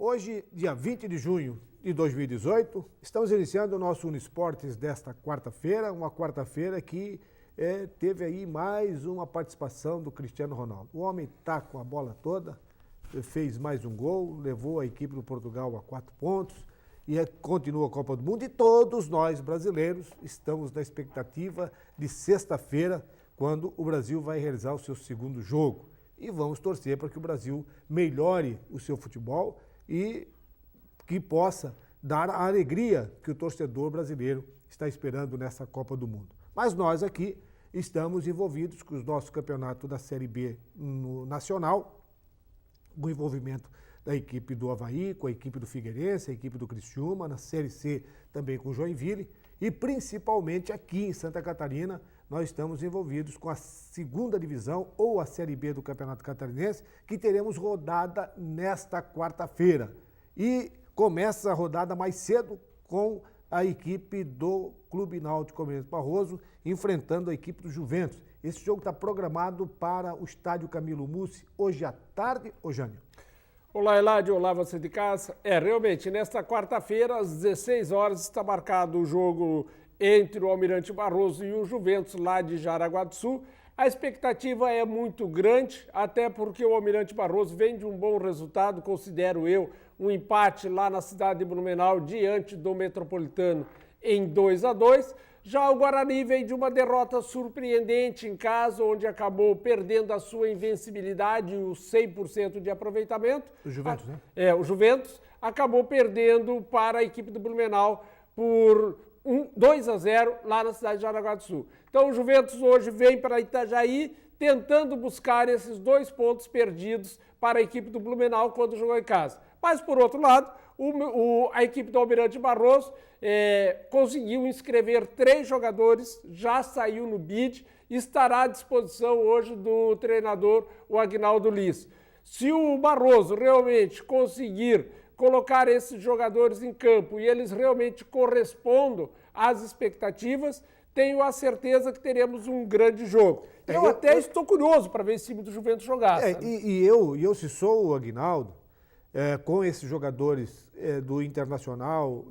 Hoje, dia 20 de junho de 2018, estamos iniciando o nosso Uniesportes desta quarta-feira, uma quarta-feira que teve aí mais uma participação do Cristiano Ronaldo. O homem está com a bola toda, fez mais um gol, levou a equipe do Portugal a 4 pontos e continua a Copa do Mundo. E todos nós, brasileiros, estamos na expectativa de sexta-feira, quando o Brasil vai realizar o seu segundo jogo. E vamos torcer para que o Brasil melhore o seu futebol e que possa dar a alegria que o torcedor brasileiro está esperando nessa Copa do Mundo. Mas nós aqui estamos envolvidos com os nossos campeonatos da Série B no Nacional, com o envolvimento da equipe do Avaí, com a equipe do Figueirense, a equipe do Criciúma, na Série C também com o Joinville e principalmente aqui em Santa Catarina, nós estamos envolvidos com a segunda divisão ou a Série B do Campeonato Catarinense, que teremos rodada nesta quarta-feira. E começa a rodada mais cedo com a equipe do Clube Náutico Almirante Barroso enfrentando a equipe do Juventus. Esse jogo está programado para o estádio Camilo Mussi hoje à tarde, ô Jânio? Olá, Eladio, olá você de casa. Realmente, nesta quarta-feira, às 16 horas, está marcado o jogo entre o Almirante Barroso e o Juventus, lá de Jaraguá do Sul. A expectativa é muito grande, até porque o Almirante Barroso vem de um bom resultado, considero eu, um empate lá na cidade de Blumenau, diante do Metropolitano, em 2-2. Já o Guarani vem de uma derrota surpreendente em casa, onde acabou perdendo a sua invencibilidade e o 100% de aproveitamento. O Juventus, né? O Juventus acabou perdendo para a equipe do Blumenau por 2-0 lá na cidade de Jaraguá do Sul. Então o Juventus hoje vem para Itajaí tentando buscar esses 2 pontos perdidos para a equipe do Blumenau quando jogou em casa. Mas, por outro lado, a equipe do Almirante Barroso conseguiu inscrever 3 jogadores, já saiu no bid, estará à disposição hoje do treinador, o Aguinaldo Liz. Se o Barroso realmente conseguir colocar esses jogadores em campo e eles realmente correspondam às expectativas, tenho a certeza que teremos um grande jogo. Eu até estou curioso para ver esse time do Juventus jogar. Eu, se sou o Aguinaldo, com esses jogadores do Internacional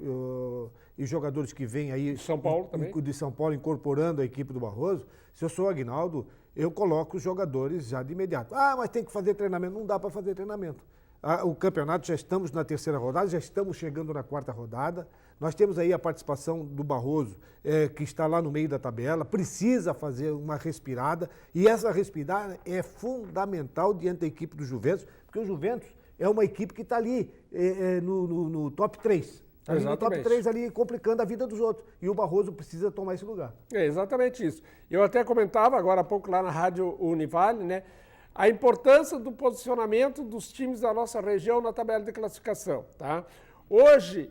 e jogadores que vêm aí São Paulo também. De São Paulo incorporando a equipe do Barroso, se eu sou o Aguinaldo, eu coloco os jogadores já de imediato. Ah, mas tem que fazer treinamento. Não dá para fazer treinamento. O campeonato, já estamos na 3ª rodada, já estamos chegando na 4ª rodada. Nós temos aí a participação do Barroso, que está lá no meio da tabela, precisa fazer uma respirada, e essa respirada é fundamental diante da equipe do Juventus, porque o Juventus é uma equipe que está ali no top 3. Ali no top 3 ali, complicando a vida dos outros. E o Barroso precisa tomar esse lugar. É exatamente isso. Eu até comentava agora há pouco lá na Rádio Univale, né? A importância do posicionamento dos times da nossa região na tabela de classificação, tá? Hoje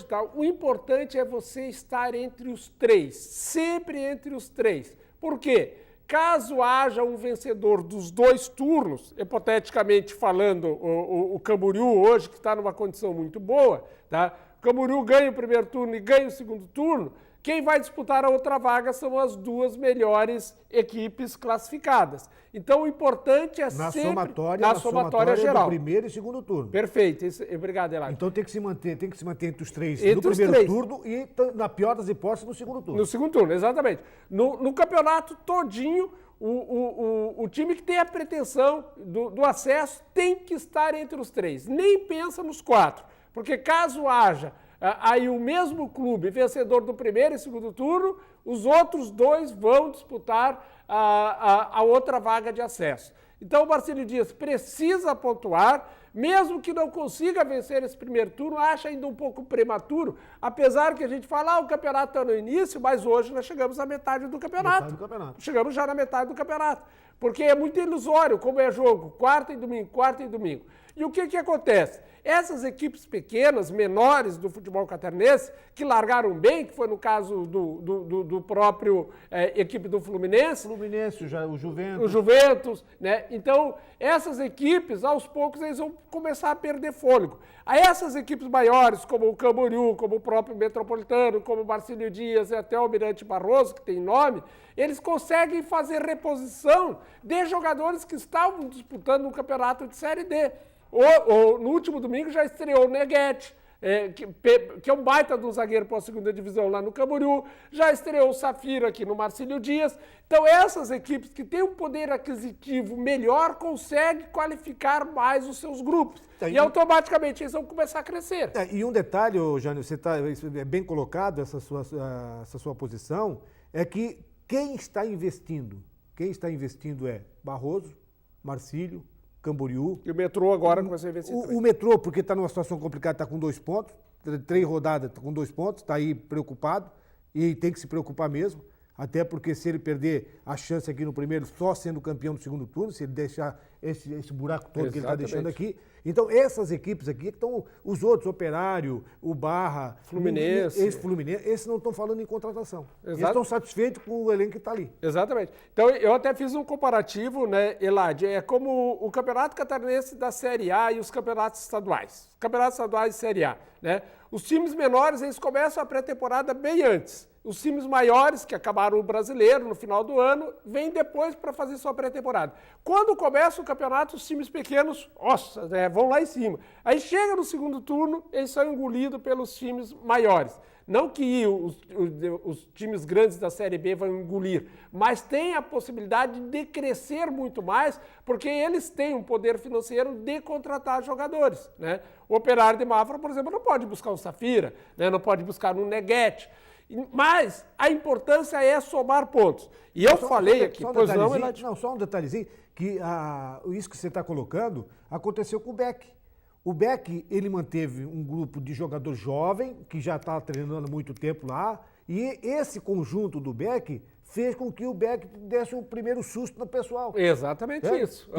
tá, o importante é você estar entre os 3, sempre entre os 3. Por quê? Caso haja um vencedor dos 2 turnos, hipoteticamente falando, o Camboriú hoje, que está numa condição muito boa, tá? O Camboriú ganha o primeiro turno e ganha o segundo turno, quem vai disputar a outra vaga são as 2 melhores equipes classificadas. Então, o importante é na sempre... na somatória geral. Do primeiro e segundo turno. Perfeito. Obrigado, Eladio. Então, tem que se manter entre os 3 no primeiro turno e, na pior das hipóteses, no segundo turno. No segundo turno, exatamente. No campeonato todinho, o time que tem a pretensão do acesso tem que estar entre os 3. Nem pensa nos 4. Porque caso haja... aí o mesmo clube, vencedor do primeiro e segundo turno, os outros 2 vão disputar a outra vaga de acesso. Então o Marcílio Dias precisa pontuar, mesmo que não consiga vencer esse primeiro turno, acha ainda um pouco prematuro, apesar que a gente fala, o campeonato está no início, mas hoje nós chegamos à metade do campeonato. Chegamos já na metade do campeonato, porque é muito ilusório como é jogo, quarta e domingo. E o que acontece? Essas equipes pequenas, menores do futebol catarinense, que largaram bem, que foi no caso do próprio equipe do Fluminense. O Juventus. O Juventus, né? Então, essas equipes, aos poucos, eles vão começar a perder fôlego. A essas equipes maiores, como o Camboriú, como o próprio Metropolitano, como o Marcílio Dias e até o Almirante Barroso, que tem nome, eles conseguem fazer reposição de jogadores que estavam disputando um campeonato de Série D. No último domingo já estreou o Neguete, que é um baita de um zagueiro para a segunda divisão lá no Camboriú, já estreou o Safira aqui no Marcílio Dias. Então essas equipes que têm um poder aquisitivo melhor conseguem qualificar mais os seus grupos. E automaticamente eles vão começar a crescer. E um detalhe, Jânio, você está bem colocado, essa sua posição, é que quem está investindo é Barroso, Marcílio, Camboriú. E o metrô agora começou a investir. O metrô, porque está numa situação complicada, está com 2 pontos, 3 rodadas, está com 2 pontos, está aí preocupado e tem que se preocupar mesmo, até porque se ele perder a chance aqui no primeiro, só sendo campeão do segundo turno, se ele deixar esse buraco todo que ele está deixando aqui. Então, essas equipes aqui estão, os outros, Operário, o Barra, Fluminense, esses não estão falando em contratação. Eles estão satisfeitos com o elenco que está ali. Exatamente. Então, eu até fiz um comparativo, né, Elad? É como o Campeonato Catarinense da Série A e os campeonatos estaduais. Os campeonatos estaduais de Série A, né? Os times menores, eles começam a pré-temporada bem antes. Os times maiores, que acabaram o brasileiro no final do ano, vêm depois para fazer sua pré-temporada. Quando começa o campeonato, os times pequenos, nossa, vão lá em cima. Aí chega no segundo turno, eles são engolidos pelos times maiores. Não que os times grandes da Série B vão engolir, mas tem a possibilidade de crescer muito mais, porque eles têm um poder financeiro de contratar jogadores, né? O Operário de Mafra, por exemplo, não pode buscar um Safira, né? Não pode buscar um Neguete. Mas a importância é somar pontos. E eu falei aqui, pois não, só um detalhezinho, que isso que você está colocando aconteceu com o Beck. O Beck, ele manteve um grupo de jogador jovem, que já está treinando há muito tempo lá, e esse conjunto do Beck fez com que o Beck desse o primeiro susto no pessoal. Exatamente isso.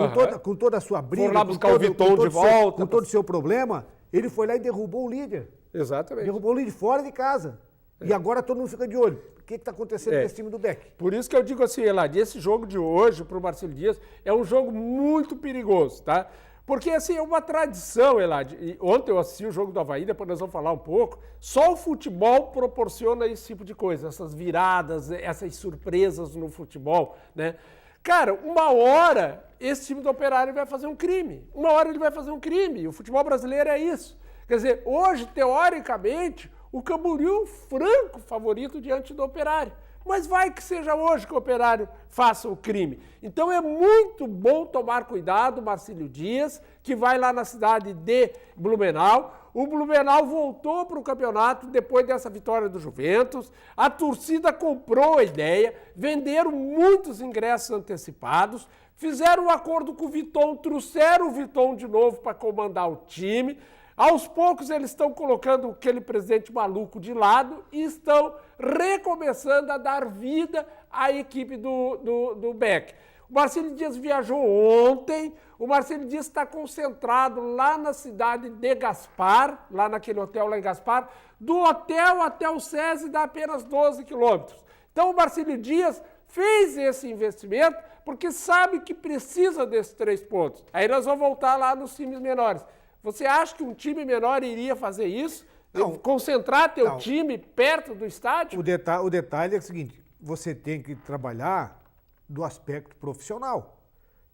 Com toda a sua briga, for lá buscar o Viton de volta. Com todo o seu problema, ele foi lá e derrubou o líder. Exatamente. Derrubou o líder fora de casa. E agora todo mundo fica de olho. O que está acontecendo com esse time do Beck? Por isso que eu digo assim, Elad, esse jogo de hoje para o Marcílio Dias é um jogo muito perigoso, tá? Porque assim, é uma tradição, Elad. E ontem eu assisti o jogo do Avaí, depois nós vamos falar um pouco. Só o futebol proporciona esse tipo de coisa, essas viradas, essas surpresas no futebol, né? Cara, uma hora esse time do Operário vai fazer um crime. Uma hora ele vai fazer um crime. E o futebol brasileiro é isso. Quer dizer, hoje, teoricamente, o Camboriú é um franco favorito diante do Operário. Mas vai que seja hoje que o Operário faça o crime. Então é muito bom tomar cuidado, Marcílio Dias, que vai lá na cidade de Blumenau. O Blumenau voltou para o campeonato depois dessa vitória do Juventus. A torcida comprou a ideia, venderam muitos ingressos antecipados, fizeram um acordo com o Viton, trouxeram o Viton de novo para comandar o time. Aos poucos eles estão colocando aquele presidente maluco de lado e estão recomeçando a dar vida à equipe do Beck. O Marcílio Dias viajou ontem, o Marcílio Dias está concentrado lá na cidade de Gaspar, lá naquele hotel lá em Gaspar. Do hotel até o SESI dá apenas 12 quilômetros. Então o Marcílio Dias fez esse investimento porque sabe que precisa desses 3 pontos. Aí nós vamos voltar lá nos times menores. Você acha que um time menor iria fazer isso? Não. Concentrar teu time perto do estádio? O detalhe é o seguinte, você tem que trabalhar do aspecto profissional.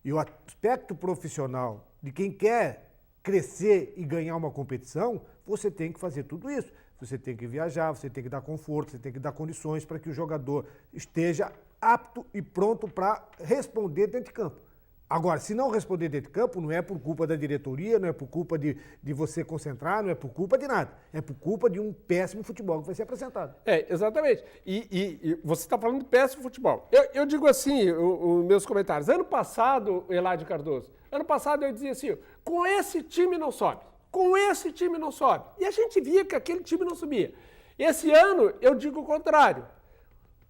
E o aspecto profissional de quem quer crescer e ganhar uma competição, você tem que fazer tudo isso. Você tem que viajar, você tem que dar conforto, você tem que dar condições para que o jogador esteja apto e pronto para responder dentro de campo. Agora, se não responder dentro de campo, não é por culpa da diretoria, não é por culpa de você concentrar, não é por culpa de nada. É por culpa de um péssimo futebol que vai ser apresentado. Exatamente. E você está falando de péssimo futebol. Eu digo assim, os meus comentários. Ano passado, Elad Cardoso, ano passado eu dizia assim, com esse time não sobe. Com esse time não sobe. E a gente via que aquele time não subia. Esse ano, eu digo o contrário.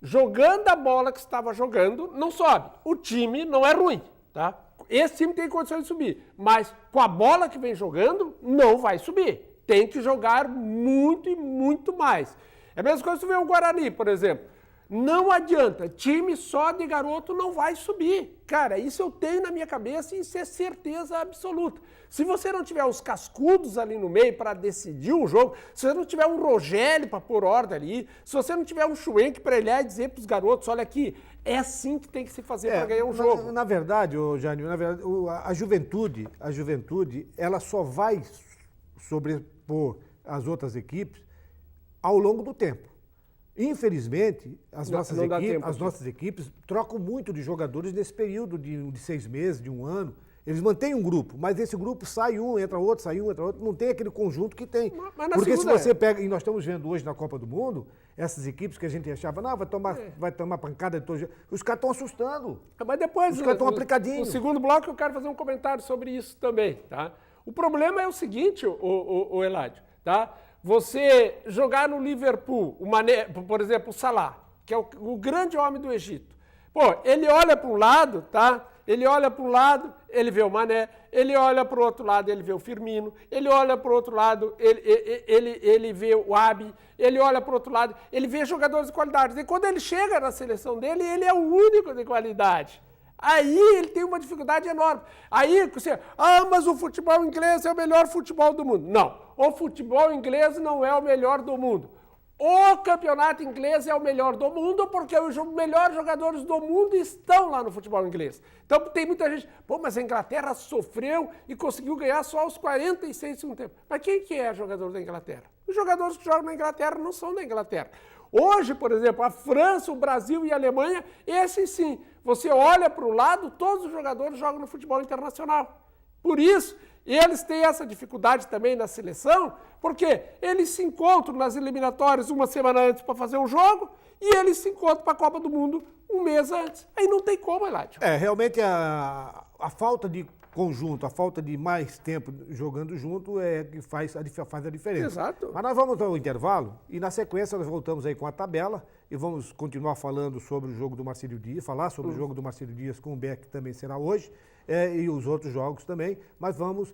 Jogando a bola que estava jogando, não sobe. O time não é ruim. Tá? Esse time tem condições de subir, mas com a bola que vem jogando, não vai subir. Tem que jogar muito e muito mais. É a mesma coisa se tu vê o Guarani, por exemplo. Não adianta, time só de garoto não vai subir. Cara, isso eu tenho na minha cabeça e isso é certeza absoluta. Se você não tiver os cascudos ali no meio para decidir um jogo, se você não tiver um Rogério para pôr ordem ali, se você não tiver um Schwenk para olhar e dizer para os garotos, olha aqui, é assim que tem que se fazer para ganhar um jogo. Na verdade, Jânio, a juventude, ela só vai sobrepor as outras equipes ao longo do tempo. Infelizmente, as nossas equipes trocam muito de jogadores nesse período de 6 meses, de 1 ano. Eles mantêm um grupo, mas esse grupo sai um, entra outro, sai um, entra outro. Não tem aquele conjunto que tem. Porque se você pega, e nós estamos vendo hoje na Copa do Mundo, essas equipes que a gente achava, não, vai tomar pancada de todo jeito. Os caras estão assustando. Mas depois, os caras estão aplicadinhos. No segundo bloco eu quero fazer um comentário sobre isso também, tá? O problema é o seguinte, o Eladio, tá? Você jogar no Liverpool, por exemplo, o Salah, que é o grande homem do Egito. Pô, ele olha para um lado, tá? Ele olha para um lado, ele vê o Mané. Ele olha para o outro lado, ele vê o Firmino. Ele olha para o outro lado, ele vê o Abi. Ele olha para o outro lado, ele vê jogadores de qualidade. E quando ele chega na seleção dele, ele é o único de qualidade. Aí ele tem uma dificuldade enorme. Aí você, mas o futebol inglês é o melhor futebol do mundo. Não, o futebol inglês não é o melhor do mundo. O campeonato inglês é o melhor do mundo porque os melhores jogadores do mundo estão lá no futebol inglês. Então tem muita gente, mas a Inglaterra sofreu e conseguiu ganhar só aos 46 do segundo tempo. Mas quem que é jogador da Inglaterra? Os jogadores que jogam na Inglaterra não são da Inglaterra. Hoje, por exemplo, a França, o Brasil e a Alemanha, esses sim, você olha para o lado, todos os jogadores jogam no futebol internacional. Por isso, eles têm essa dificuldade também na seleção, porque eles se encontram nas eliminatórias uma semana antes para fazer um jogo e eles se encontram para a Copa do Mundo um mês antes. Aí não tem como, Eladio. Realmente a falta de conjunto, a falta de mais tempo jogando junto é que faz a diferença. Exato. Mas nós vamos ao intervalo e na sequência nós voltamos aí com a tabela e vamos continuar falando sobre o jogo do Marcílio Dias, falar sobre o jogo do Marcílio Dias com o Beck, que também será hoje, e os outros jogos também, mas vamos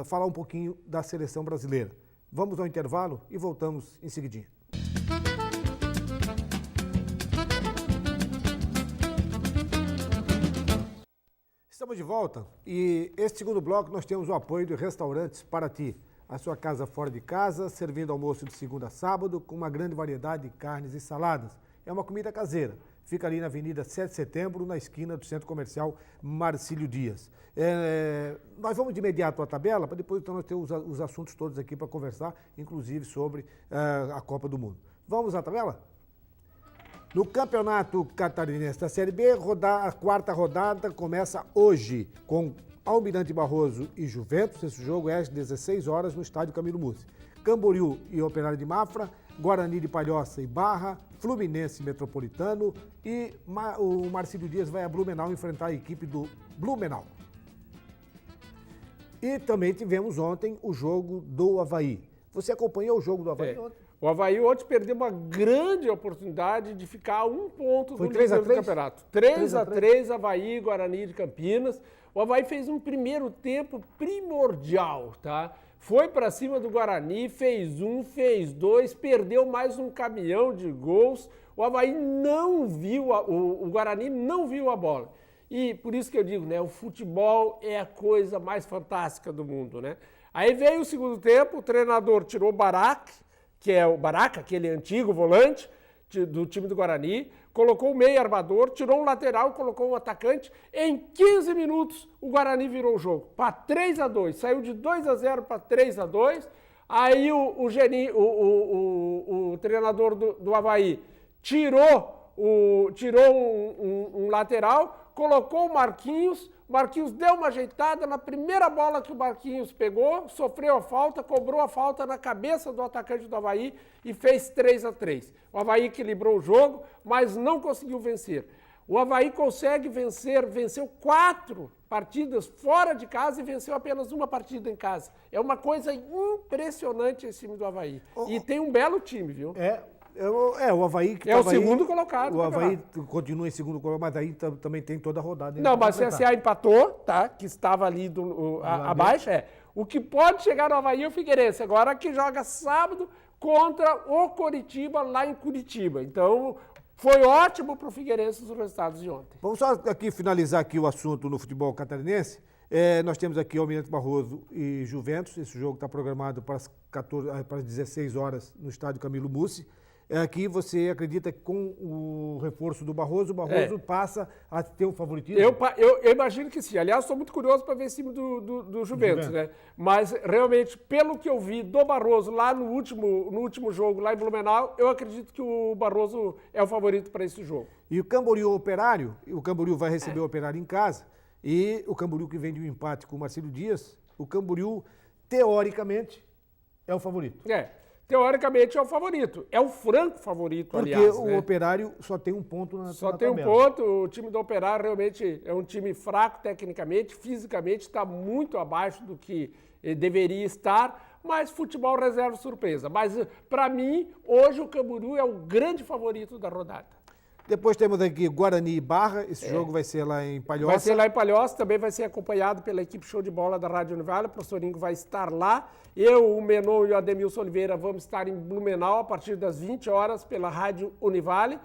falar um pouquinho da seleção brasileira. Vamos ao intervalo e voltamos em seguidinha. Estamos de volta e este segundo bloco nós temos o apoio de Restaurantes Paraty, a sua casa fora de casa, servindo almoço de segunda a sábado com uma grande variedade de carnes e saladas. É uma comida caseira. Fica ali na Avenida 7 de Setembro, na esquina do Centro Comercial Marcílio Dias. Nós vamos de imediato à tabela, para depois então, nós ter os assuntos todos aqui para conversar, inclusive sobre a Copa do Mundo. Vamos à tabela? No Campeonato Catarinense da Série B, a quarta rodada começa hoje com Almirante Barroso e Juventus. Esse jogo é às 16 horas no estádio Camilo Mussi. Camboriú e Operário de Mafra, Guarani de Palhoça e Barra, Fluminense Metropolitano e o Marcílio Dias vai a Blumenau enfrentar a equipe do Blumenau. E também tivemos ontem o jogo do Avaí. Você acompanhou o jogo do Avaí ontem? O Avaí ontem perdeu uma grande oportunidade de ficar a 1 ponto do líder do campeonato. 3-3, Avaí e Guarani de Campinas. O Avaí fez um primeiro tempo primordial, tá? Foi para cima do Guarani, fez 1, fez 2, perdeu mais um caminhão de gols. O Avaí não viu, o Guarani não viu a bola. E por isso que eu digo, né? O futebol é a coisa mais fantástica do mundo, né? Aí veio o segundo tempo, o treinador tirou o Baraca, que é o Baraca, aquele antigo volante do time do Guarani, colocou o meio armador, tirou um lateral, colocou um atacante. Em 15 minutos, o Guarani virou o jogo para 3-2. Saiu de 2-0 para 3-2. Aí o treinador do Avaí tirou um lateral, colocou o Marquinhos. O Marquinhos deu uma ajeitada, na primeira bola que o Marquinhos pegou, sofreu a falta, cobrou a falta na cabeça do atacante do Avaí e fez 3-3. O Avaí equilibrou o jogo, mas não conseguiu vencer. O Avaí consegue vencer, venceu 4 partidas fora de casa e venceu apenas uma partida em casa. É uma coisa impressionante esse time do Avaí. E tem um belo time, viu? O Avaí... o segundo colocado. O Avaí continua em segundo colocado, mas aí também tem toda a rodada. Não, mas o CSA empatou, tá? Que estava ali abaixo. O que pode chegar no Avaí é o Figueirense. Agora que joga sábado contra o Coritiba lá em Curitiba. Então, foi ótimo para o Figueirense os resultados de ontem. Vamos só aqui finalizar aqui o assunto no futebol catarinense. Nós temos aqui Almirante Barroso e Juventus. Esse jogo está programado para as 16 horas no estádio Camilo Mussi. Aqui você acredita que com o reforço do Barroso, o Barroso passa a ter um favoritismo? Eu imagino que sim. Aliás, estou muito curioso para ver esse time do Juventus, né? Mas, realmente, pelo que eu vi do Barroso lá no último jogo, lá em Blumenau, eu acredito que o Barroso é o favorito para esse jogo. E o Camboriú Operário, o Camboriú vai receber o Operário em casa, e o Camboriú que vem de um empate com o Marcílio Dias, o Camboriú, teoricamente, é o favorito. Teoricamente é o favorito. É o franco favorito, porque aliás. Porque o Operário só tem um ponto na Só tem tabela. Um ponto. O time do Operário realmente é um time fraco tecnicamente, fisicamente está muito abaixo do que deveria estar, mas futebol reserva surpresa. Mas, para mim, hoje o Camboriú é o grande favorito da rodada. Depois temos aqui Guarani e Barra. Esse jogo vai ser lá em Palhoça. Vai ser lá em Palhoça, também vai ser acompanhado pela equipe Show de Bola da Rádio Univale. O professor Ingo vai estar lá. Eu, o Menon e o Ademilson Oliveira vamos estar em Blumenau a partir das 20 horas pela Rádio Univale.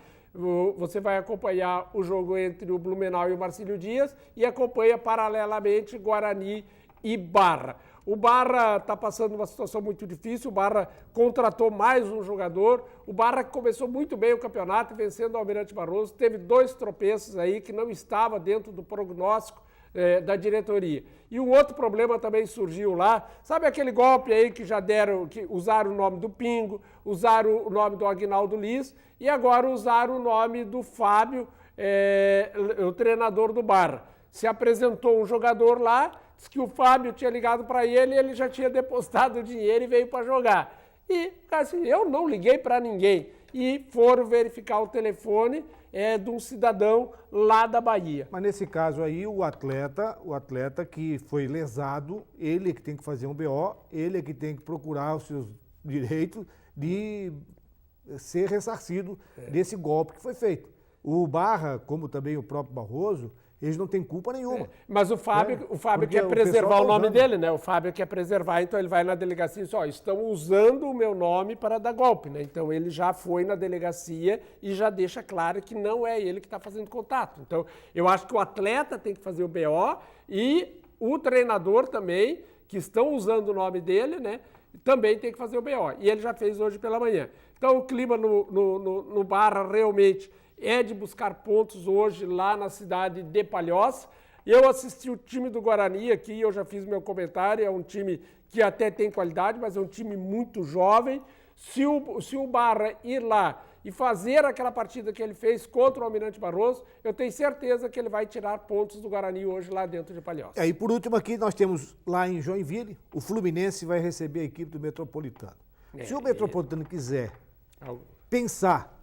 Você vai acompanhar o jogo entre o Blumenau e o Marcílio Dias e acompanha paralelamente Guarani e Barra. O Barra está passando uma situação muito difícil, o Barra contratou mais um jogador, o Barra começou muito bem o campeonato, vencendo o Almirante Barroso, teve 2 tropeços aí que não estava dentro do prognóstico da diretoria. E um outro problema também surgiu lá, sabe aquele golpe aí que já deram, que usaram o nome do Pingo, usaram o nome do Aguinaldo Liz e agora usaram o nome do Fábio, o treinador do Barra. Se apresentou um jogador lá, disse que o Fábio tinha ligado para ele e ele já tinha depositado o dinheiro e veio para jogar. E, assim, eu não liguei para ninguém. E foram verificar o telefone de um cidadão lá da Bahia. Mas nesse caso aí, o atleta que foi lesado, ele é que tem que fazer um BO, ele é que tem que procurar os seus direitos de ser ressarcido desse golpe que foi feito. O Barra, como também o próprio Barroso, eles não têm culpa nenhuma. Mas o Fábio quer preservar o nome dele, né? O Fábio quer preservar, então ele vai na delegacia e diz, estão usando o meu nome para dar golpe, né? Então ele já foi na delegacia e já deixa claro que não é ele que está fazendo contato. Então eu acho que o atleta tem que fazer o BO e o treinador também, que estão usando o nome dele, né? Também tem que fazer o BO. E ele já fez hoje pela manhã. Então o clima no Barra realmente é de buscar pontos hoje lá na cidade de Palhoça. Eu assisti o time do Guarani aqui, eu já fiz meu comentário, é um time que até tem qualidade, mas é um time muito jovem. Se o Barra ir lá e fazer aquela partida que ele fez contra o Almirante Barroso, eu tenho certeza que ele vai tirar pontos do Guarani hoje lá dentro de Palhoça. E por último aqui nós temos lá em Joinville, o Fluminense vai receber a equipe do Metropolitano. Se o Metropolitano quiser pensar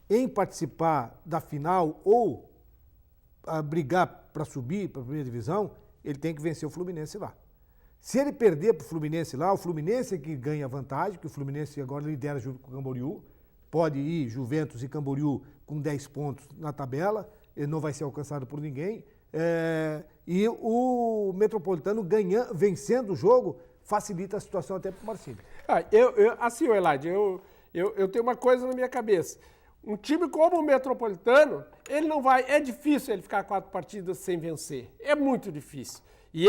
em participar da final ou brigar para subir para a primeira divisão, ele tem que vencer o Fluminense lá. Se ele perder para o Fluminense lá, o Fluminense é que ganha vantagem, que o Fluminense agora lidera junto com o Camboriú, pode ir Juventus e Camboriú com 10 pontos na tabela, ele não vai ser alcançado por ninguém, e o Metropolitano vencendo o jogo facilita a situação até para o Marcílio. Assim, Elaide, eu tenho uma coisa na minha cabeça. Um time como o Metropolitano, ele não vai. É difícil ele ficar 4 partidas sem vencer. É muito difícil. E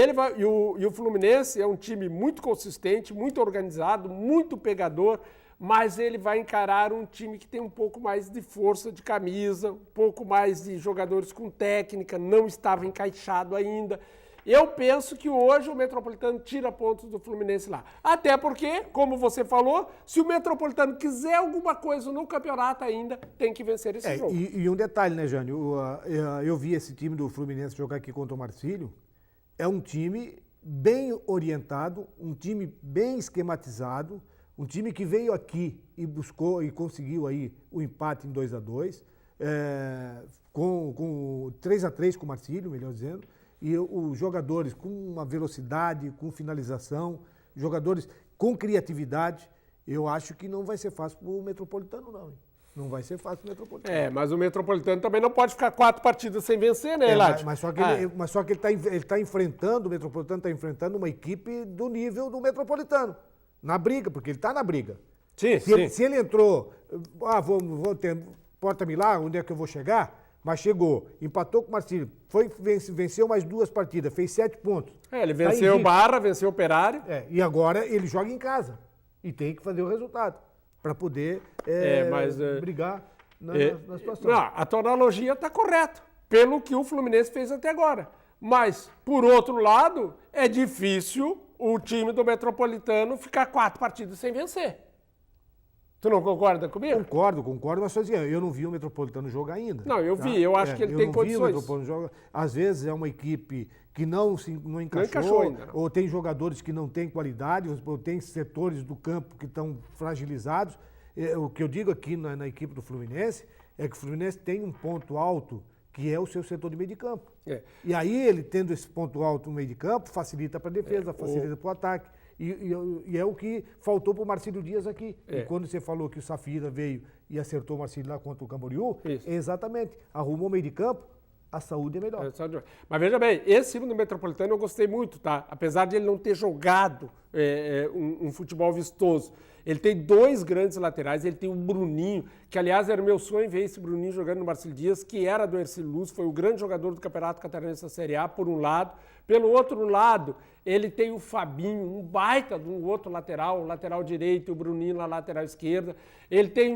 o Fluminense é um time muito consistente, muito organizado, muito pegador, mas ele vai encarar um time que tem um pouco mais de força de camisa, um pouco mais de jogadores com técnica, não estava encaixado ainda. Eu penso que hoje o Metropolitano tira pontos do Fluminense lá. Até porque, como você falou, se o Metropolitano quiser alguma coisa no campeonato ainda, tem que vencer esse jogo. E um detalhe, né, Jânio? Eu vi esse time do Fluminense jogar aqui contra o Marcílio. É um time bem orientado, um time bem esquematizado, um time que veio aqui e buscou e conseguiu aí o empate em 2-2, com 3-3 com o Marcílio, melhor dizendo. E os jogadores com uma velocidade, com finalização, jogadores com criatividade, eu acho que não vai ser fácil para o Metropolitano, não. Hein? Não vai ser fácil para o Metropolitano. Mas o Metropolitano também não pode ficar 4 partidas sem vencer, né, Eladio? Mas só que ele está enfrentando, o Metropolitano está enfrentando uma equipe do nível do Metropolitano, na briga, porque ele está na briga. Sim, Se ele entrou, porta-me lá, onde é que eu vou chegar? Mas chegou, empatou com o Marcílio, venceu mais 2 partidas, fez 7 pontos. Ele venceu o Barra, venceu o Operário. E agora ele joga em casa e tem que fazer o resultado para poder brigar na situação. Não, a tua analogia está correta, pelo que o Fluminense fez até agora. Mas, por outro lado, é difícil o time do Metropolitano ficar 4 partidas sem vencer. Tu não concorda comigo? Concordo, mas só dizia, eu não vi o Metropolitano jogar ainda. Não, eu vi, eu acho que ele tem condições. O Metropolitano joga, às vezes é uma equipe que não encaixou ainda, não. Ou tem jogadores que não têm qualidade, ou tem setores do campo que estão fragilizados. O que eu digo aqui na equipe do Fluminense é que o Fluminense tem um ponto alto, que é o seu setor de meio de campo. E aí ele tendo esse ponto alto no meio de campo, facilita para a defesa, facilita para o ataque. E é o que faltou para o Marcílio Dias aqui. E quando você falou que o Safira veio e acertou o Marcílio lá contra o Camboriú, exatamente, arrumou o meio de campo, a saúde é melhor. Mas veja bem, esse time do Metropolitano eu gostei muito, tá? Apesar de ele não ter jogado um futebol vistoso. Ele tem 2 grandes laterais, ele tem o Bruninho, que aliás era o meu sonho ver esse Bruninho jogando no Marcílio Dias, que era do Ercílio Luz, foi o grande jogador do Campeonato Catarinense da Série A, por um lado. Pelo outro lado, ele tem o Fabinho, um baita de um outro lateral, o lateral direito, e o Bruninho na lateral esquerda. Ele tem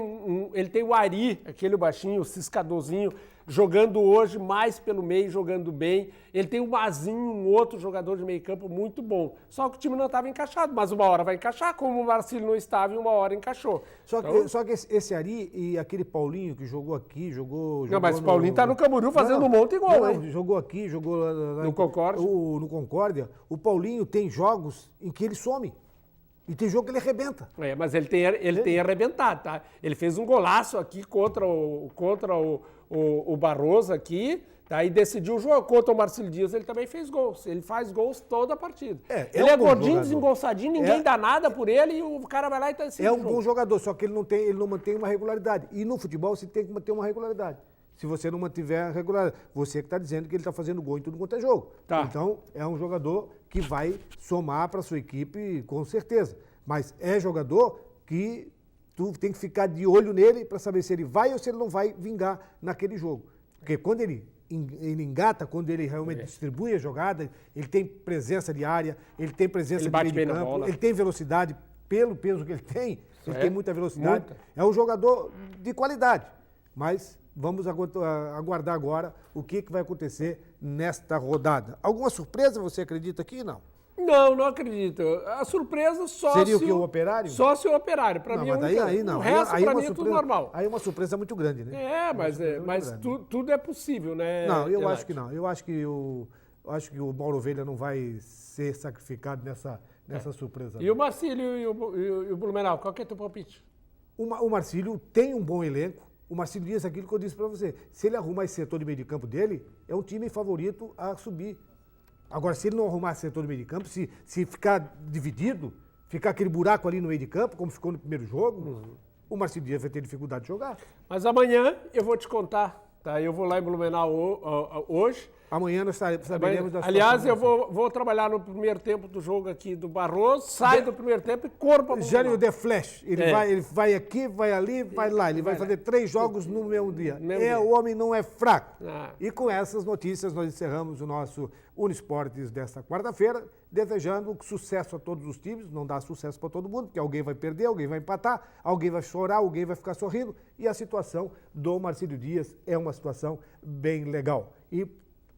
o Ari, aquele baixinho, o ciscadorzinho, jogando hoje mais pelo meio, jogando bem. Ele tem o Mazinho, um outro jogador de meio campo muito bom. Só que o time não estava encaixado, mas uma hora vai encaixar, como o Marcílio não estava e uma hora encaixou. Só que esse Ari e aquele Paulinho que jogou aqui, jogou não, mas o Paulinho está no Camboriú fazendo um monte igual, hein? Jogou aqui, jogou no Concórdia. No Concórdia. O Paulinho tem jogos em que ele some. E tem jogo que ele arrebenta. Mas ele tem arrebentado, tá? Ele fez um golaço aqui contra o Barroso aqui, tá? E decidiu o jogo. Contra o Marcílio Dias, ele também fez gols. Ele faz gols toda a partida. Ele é gordinho, desengonçadinho, ninguém dá nada por ele e o cara vai lá e tá decidindo. É um bom jogador, só que ele não mantém uma regularidade. E no futebol você tem que manter uma regularidade. Se você não mantiver a regularidade, você que está dizendo que ele está fazendo gol em tudo quanto é jogo. Tá. Então, é um jogador que vai somar para a sua equipe com certeza. Mas é jogador que tu tem que ficar de olho nele para saber se ele vai ou se ele não vai vingar naquele jogo. Porque quando ele engata, quando ele realmente distribui a jogada, ele tem presença de área, ele tem presença de meio de campo, ele tem velocidade pelo peso que ele tem muita velocidade. É um jogador de qualidade. Mas vamos aguardar agora o que vai acontecer nesta rodada. Alguma surpresa você acredita aqui? Não. Não acredito. A surpresa só seria o Operário? Só se o Operário. Para mim, aí não. O resto, para mim, é tudo normal. Aí é uma surpresa muito grande, né? Mas tudo é possível, né? Não, eu acho que não. Eu acho que o Mauro Ovelha não vai ser sacrificado nessa surpresa. E o Marcílio e o Blumenau, qual que é o teu palpite? O Marcílio tem um bom elenco. O Marcílio Dias, aquilo que eu disse para você, se ele arrumar esse setor de meio de campo dele, é um time favorito a subir. Agora, se ele não arrumar esse setor de meio de campo, se ficar dividido, ficar aquele buraco ali no meio de campo, como ficou no primeiro jogo, o Marcílio Dias vai ter dificuldade de jogar. Mas amanhã eu vou te contar, tá? Eu vou lá em Blumenau hoje. Amanhã nós saberemos da situação. Aliás, eu vou trabalhar no primeiro tempo do jogo aqui do Barroso, sai do primeiro tempo e corpo a Jânio The Flash. Ele vai aqui, vai ali, vai lá. Ele vai fazer 3 jogos no mesmo dia. O homem não é fraco. E com essas notícias nós encerramos o nosso Uniesportes desta quarta-feira, desejando sucesso a todos os times. Não dá sucesso para todo mundo, porque alguém vai perder, alguém vai empatar, alguém vai chorar, alguém vai ficar sorrindo. E a situação do Marcílio Dias é uma situação bem legal. E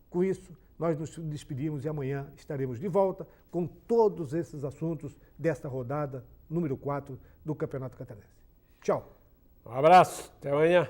com isso, nós nos despedimos e amanhã estaremos de volta com todos esses assuntos desta rodada número 4 do Campeonato Catarinense. Tchau. Um abraço, até amanhã.